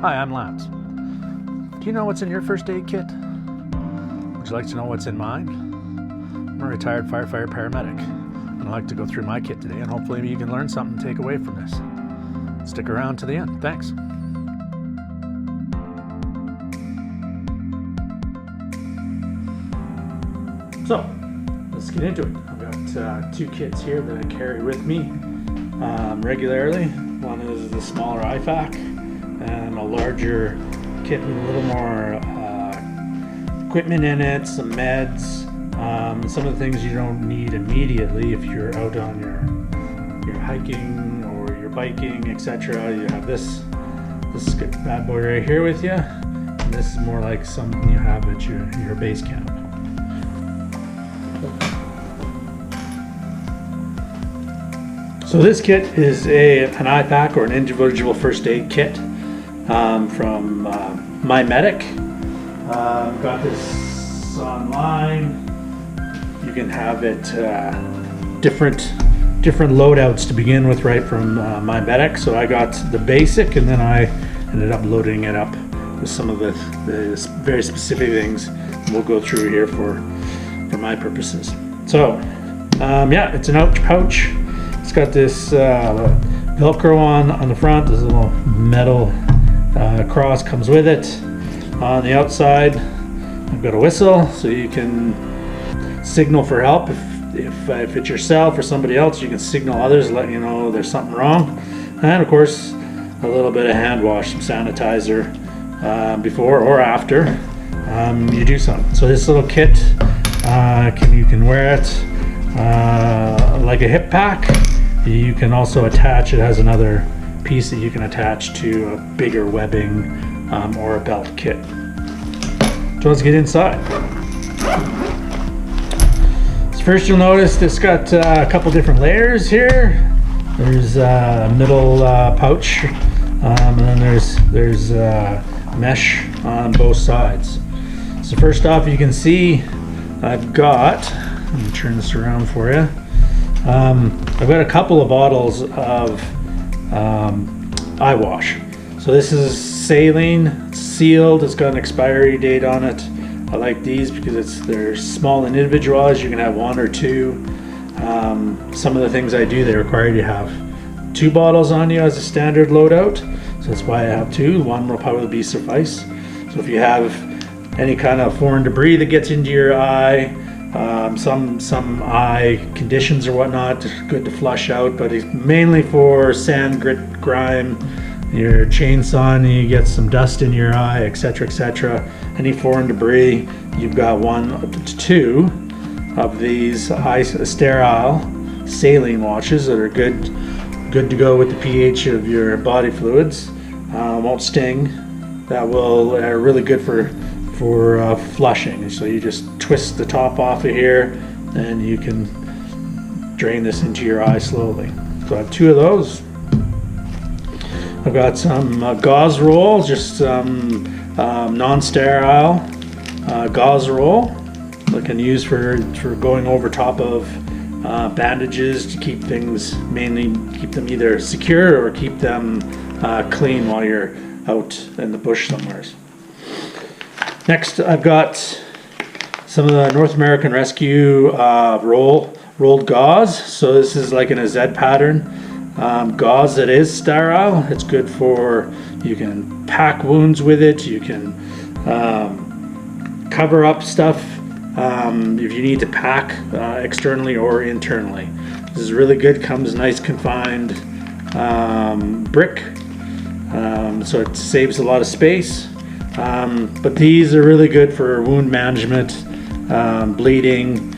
Hi, I'm Lance. Do you know what's in your first aid kit? Would you like to know what's in mine? I'm a retired firefighter paramedic, and I'd like to go through my kit today, and hopefully you can learn something to take away from this. Stick around to the end. Thanks. So, let's get into it. I've got two kits here that I carry with me regularly. One is the smaller IFAK, and a larger kit with a little more equipment in it, some meds, some of the things you don't need immediately if you're out on your hiking or your biking, etc. You have this bad boy right here with you, and this is more like something you have at your base camp. So this kit is an IFAK, or an individual first aid kit, from MyMedic. Got this online. You can have it different loadouts to begin with, right from MyMedic. So I got the basic, and then I ended up loading it up with some of the very specific things we'll go through here for my purposes. So yeah, it's an pouch. It's got this Velcro on the front. There's a little metal cross comes with it. On the outside, I've got a whistle, so you can signal for help. If it's yourself or somebody else, you can signal others, let you know there's something wrong. And of course, a little bit of hand wash, some sanitizer before or after you do something. So this little kit, you can wear it like a hip pack. You can also attach, it has another piece that you can attach to a bigger webbing or a belt kit. So let's get inside. So first you'll notice it's got a couple different layers here. There's a middle pouch, and then there's mesh on both sides. So first off, you can see I've got, let me turn this around for you. I've got a couple of bottles of eye wash. So this is saline, sealed. It's got an expiry date on it. I like these because they're small and individualized. You can have one or two. Some of the things I do, they require you to have 2 bottles on you as a standard loadout. So that's why I have 2. One will probably suffice. So if you have any kind of foreign debris that gets into your eye, some eye conditions or whatnot, it's good to flush out, but it's mainly for sand, grit, grime, your chainsaw and you get some dust in your eye, etc., etc. Any foreign debris, you've got 1 up to 2 of these sterile saline washes that are good to go with the pH of your body fluids. Won't sting. That are really good for flushing. So you just twist the top off of here and you can drain this into your eye slowly. So I have 2 of those. I've got some gauze roll, just some non-sterile gauze roll that can use for going over top of bandages to keep them either secure or keep them clean while you're out in the bush somewhere. Next, I've got some of the North American Rescue rolled gauze. So this is like in a Z pattern gauze that is sterile. It's good for, you can pack wounds with it. You can cover up stuff if you need to pack externally or internally. This is really good. Comes nice confined brick, so it saves a lot of space. But these are really good for wound management, bleeding,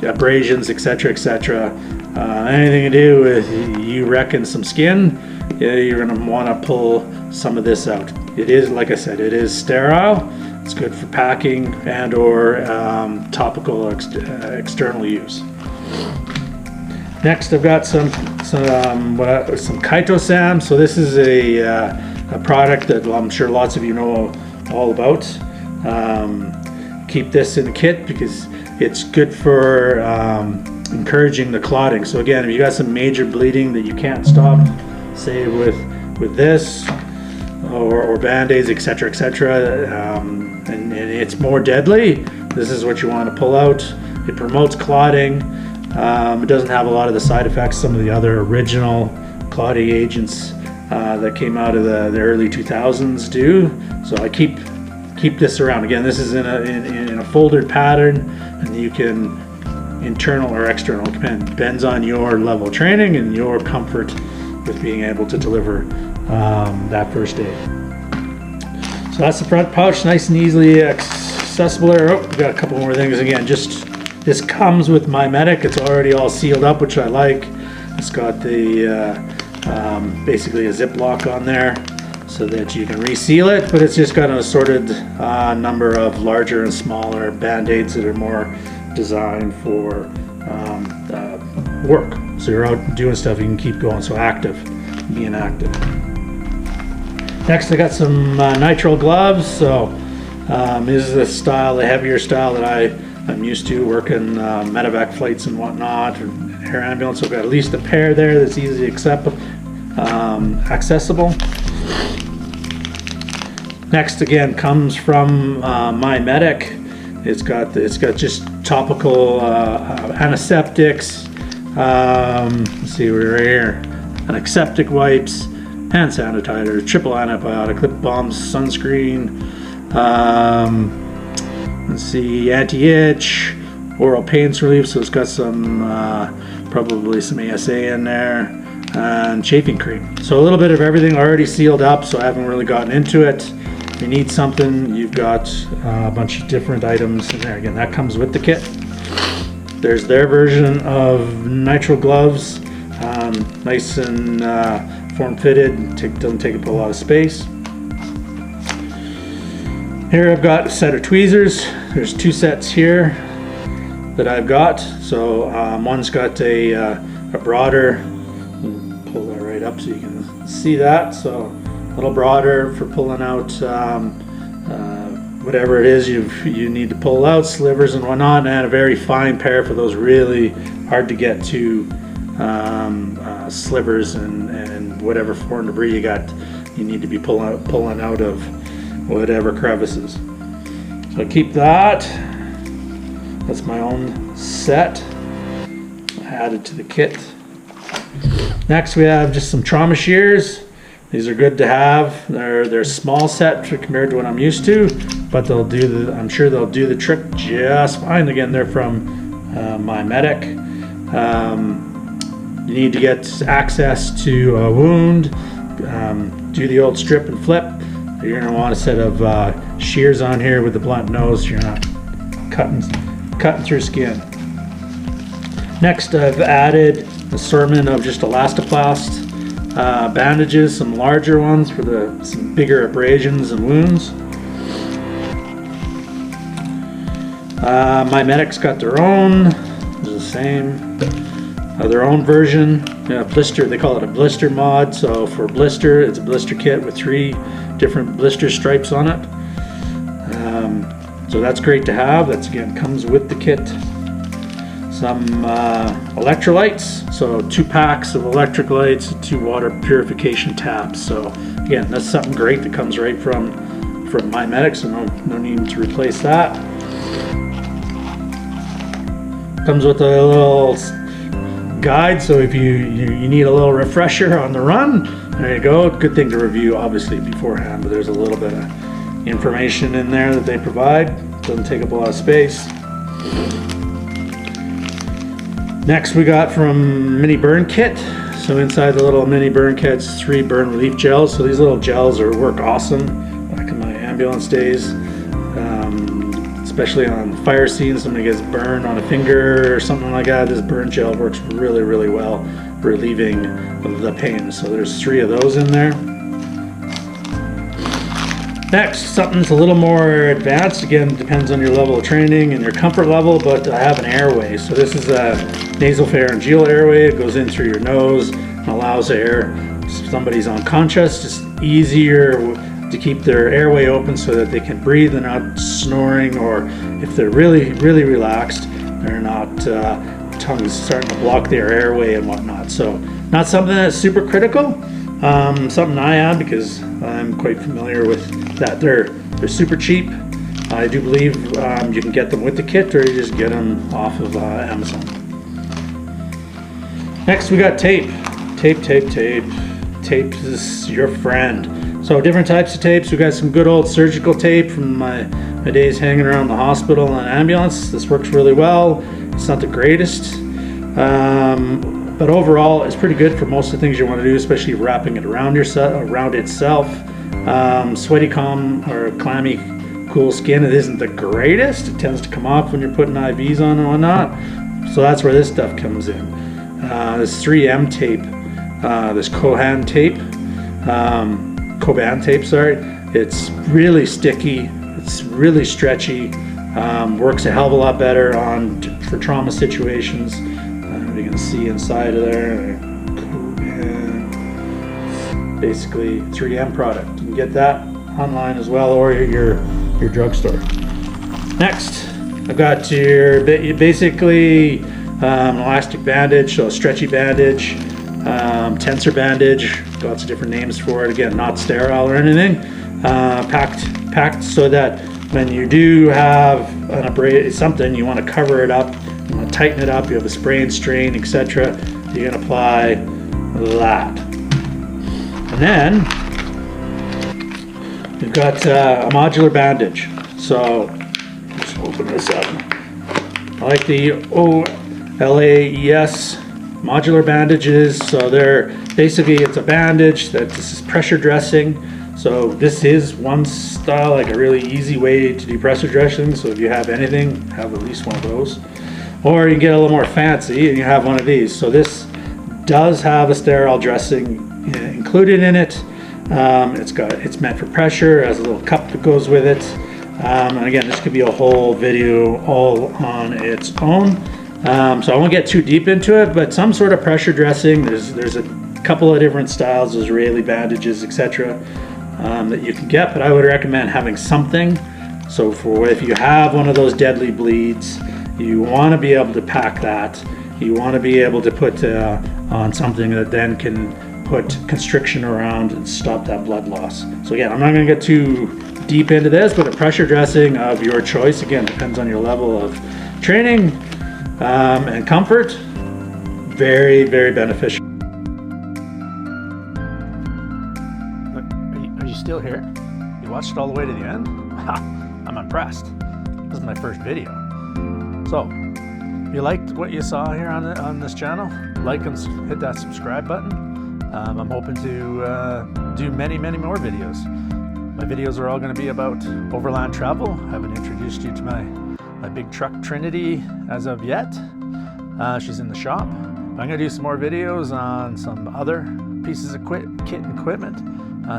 abrasions, etc., etc. Anything to do with you wrecking some skin, you're going to want to pull some of this out. It is, like I said, it is sterile. It's good for packing and or topical external use. Next, I've got some Kaito-Sam. So this is a product that I'm sure lots of you know all about. Keep this in the kit because it's good for encouraging the clotting. So again, if you got some major bleeding that you can't stop, say with this, or Band-Aids, etc., etc., and it's more deadly, this is what you want to pull out. It promotes clotting. It doesn't have a lot of the side effects some of the other original clotting agents that came out of the early 2000s do. So I keep this around. Again, this is in a folded pattern, and you can internal or external, depends on your level of training and your comfort with being able to deliver that first aid. So that's the front pouch, nice and easily accessible there. Oh, we got a couple more things. Again, just this comes with my medic. It's already all sealed up, which I like. It's got the basically a zip lock on there so that you can reseal it, but it's just got an assorted number of larger and smaller Band-Aids that are more designed for work. So you're out doing stuff, you can keep going. So being active. Next, I got some nitrile gloves. So this is the style, the heavier style that I'm used to working medevac flights and whatnot, or air ambulance. So I've got at least a pair there that's easily accessible. Next, again, comes from my medic. It's got just topical antiseptics. Let's see, we're right here. Antiseptic wipes, hand sanitizer, triple antibiotic, lip balms, sunscreen. Let's see, anti-itch, oral pain relief. So it's got some probably some ASA in there, and chafing cream. So a little bit of everything already sealed up. So I haven't really gotten into it. If you need something, you've got a bunch of different items in there. Again, that comes with the kit. There's their version of nitrile gloves, nice and form-fitted, doesn't take up a lot of space. Here I've got a set of tweezers. There's two sets here that I've got. So one's got a broader, pull that right up so you can see that. So a little broader for pulling out whatever it is you need to pull out, slivers and whatnot, and a very fine pair for those really hard to get to slivers and whatever foreign debris you need to be pulling out of whatever crevices. So keep that. That's my own set added to the kit. Next, we have just some trauma shears. These are good to have. They're a small set compared to what I'm used to, but I'm sure they'll do the trick just fine. Again, they're from my medic. You need to get access to a wound. Do the old strip and flip. You're going to want a set of shears on here with the blunt nose. You're not cutting through skin. Next, I've added an assortment of just elastoplast bandages, some larger ones for some bigger abrasions and wounds. My medic's got their own. It's the same. Their own version. Blister. They call it a blister mod. So for blister, it's a blister kit with 3 different blister stripes on it. So that's great to have. That's again comes with the kit. Some electrolytes. So 2 packs of electrolytes, 2 water purification tabs. So again, that's something great that comes right from my medic. So no need to replace that. Comes with a little guide, so if you need a little refresher on the run, there you go. Good thing to review obviously beforehand, but there's a little bit of information in there that they provide. Doesn't take up a lot of space. Next, we got from mini burn kit. So inside the little mini burn kit's 3 burn relief gels. So these little gels work awesome. Back in my ambulance days, especially on fire scenes, somebody gets burned on a finger or something like that. This burn gel works really, really well, relieving the pain. So there's 3 of those in there. Next, something's a little more advanced. Again, depends on your level of training and your comfort level, but I have an airway. So this is a nasopharyngeal airway. It goes in through your nose and allows air. If somebody's unconscious, just easier to keep their airway open so that they can breathe and not snoring, or if they're really, really relaxed, they're not tongues starting to block their airway and whatnot. So not something that's super critical, something I add because I'm quite familiar with that. They're super cheap. I do believe you can get them with the kit, or you just get them off of Amazon. Next we got tape. Tape is your friend. So different types of tapes. We got some good old surgical tape from my days hanging around the hospital and ambulance. This works really well. It's not the greatest, but overall it's pretty good for most of the things you want to do, especially wrapping it around itself. Sweaty, calm, or clammy, cool skin, it isn't the greatest. It tends to come off when you're putting IVs on and whatnot. So that's where this stuff comes in. This 3M tape, this Coban tape, sorry. It's really sticky. It's really stretchy. Works a hell of a lot better for trauma situations. You can see inside of there. It's basically 3M product. You can get that online as well, or your drugstore. Next, I've got your basically elastic bandage, so a stretchy bandage, tensor bandage. Lots of different names for it. Again, not sterile or anything. Packed so that when you do have something, you want to cover it up, you want to tighten it up. You have a spray and strain, etc. You can apply that, and then we've got a modular bandage. So let's open this up. I like the OLAES modular bandages. So they're basically, it's a bandage that this is pressure dressing. So this is one style, like a really easy way to do pressure dressing. So if you have anything, have at least one of those. Or you can get a little more fancy and you have one of these. So this does have a sterile dressing included in it. It's meant for pressure, has a little cup that goes with it. And again, this could be a whole video all on its own. So I won't get too deep into it, but some sort of pressure dressing. There's a couple of different styles, Israeli bandages, etc. That you can get, but I would recommend having something. So for if you have one of those deadly bleeds, you want to be able to pack that. You want to be able to put on something that then can put constriction around and stop that blood loss. So again, I'm not going to get too deep into this, but a pressure dressing of your choice, again, depends on your level of training and comfort. Very, very beneficial. Are you still here? You watched it all the way to the end? I'm impressed. This is my first video. So, if you liked what you saw here on this channel, like and hit that subscribe button. I'm hoping to do many, many more videos. My videos are all going to be about overland travel. I haven't introduced you to my big truck Trinity as of yet. She's in the shop. I'm going to do some more videos on some other pieces of kit and equipment.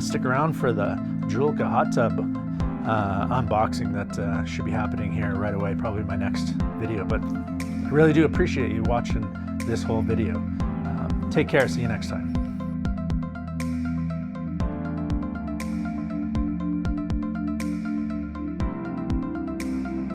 Stick around for the Julka hot tub unboxing that should be happening here right away, probably my next video. But I really do appreciate you watching this whole video. Take care. See you next time.